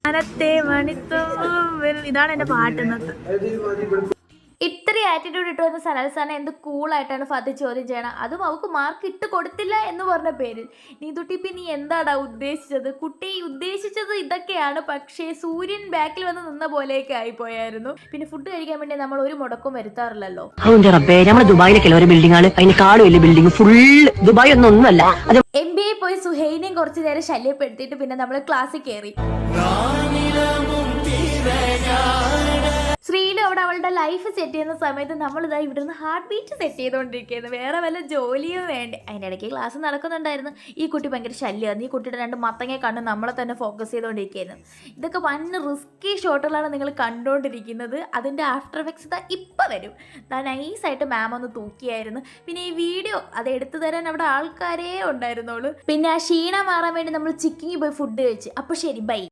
മനത്തെ മണിത്തൂവൽ. ഇതാണ് എന്റെ പാട്ട് ഇന്നത്തെ. ഇത്ര ആറ്റിറ്റ്യൂഡ് ഇട്ട് വന്ന സനൽ സാറിനെ എന്ത് കൂളായിട്ടാണ് ഫാത്തി ചോദ്യം ചെയ്യണം. അതും അവൾക്ക് മാർക്ക് ഇട്ട് കൊടുത്തില്ല എന്ന് പറഞ്ഞ പേരിൽ. നീതുട്ടിപ്പി നീ എന്താടാ ഉദ്ദേശിച്ചത്? കുട്ടി ഉദ്ദേശിച്ചത് ഇതൊക്കെയാണ്, പക്ഷേ സൂര്യൻ ബാക്കിൽ വന്ന് നിന്ന പോലെയൊക്കെ ആയിപ്പോയായിരുന്നു. പിന്നെ ഫുഡ് കഴിക്കാൻ വേണ്ടി നമ്മൾ ഒരു മുടക്കം വരുത്താറില്ലല്ലോ. നമ്മള് ദുബായിലൊക്കെ ഓരോ ബിൽഡിങ്ങാണ്, അതിന് കാടും വലിയ ബിൽഡിംഗ് ഫുള്ള് ദുബായ് ഒന്നല്ല. MBA പോയി സുഹൈനെയും കുറച്ചു നേരം ശല്യപ്പെടുത്തിയിട്ട് പിന്നെ നമ്മൾ ക്ലാസ്സിൽ കയറി. ശ്രീലു അവിടെ അവളുടെ ലൈഫ് സെറ്റ് ചെയ്യുന്ന സമയത്ത് നമ്മളിതാ ഇവിടുന്ന് ഹാർട്ട് ബീറ്റ് സെറ്റ് ചെയ്തുകൊണ്ടിരിക്കുകയായിരുന്നു. വേറെ വല്ല ജോലിയും വേണ്ടേ. അതിൻ്റെ ഇടയ്ക്ക് ക്ലാസ് നടക്കുന്നുണ്ടായിരുന്നു. ഈ കുട്ടി ഭയങ്കര ശല്യമായിരുന്നു. ഈ കുട്ടിയുടെ 2 മത്തങ്ങ കണ്ണ് നമ്മളെ തന്നെ ഫോക്കസ് ചെയ്തുകൊണ്ടിരിക്കുകയായിരുന്നു. ഇതൊക്കെ വൻ റിസ്കി ഷോട്ടുകളാണ് നിങ്ങൾ കണ്ടുകൊണ്ടിരിക്കുന്നത്. അതിൻ്റെ ആഫ്റ്റർ എഫക്ട്സ് ഇപ്പം വരും. നൈസായിട്ട് മാം ഒന്ന് തൂക്കിയായിരുന്നു. പിന്നെ ഈ വീഡിയോ അത് എടുത്തു തരാൻ അവിടെ ആൾക്കാരേ ഉണ്ടായിരുന്നുള്ളൂ. പിന്നെ ആ ക്ഷീണം മാറാൻ വേണ്ടി നമ്മൾ ചിക്കിങ്ങി പോയി ഫുഡ് കഴിച്ച്. അപ്പോൾ ശരി, ബൈ.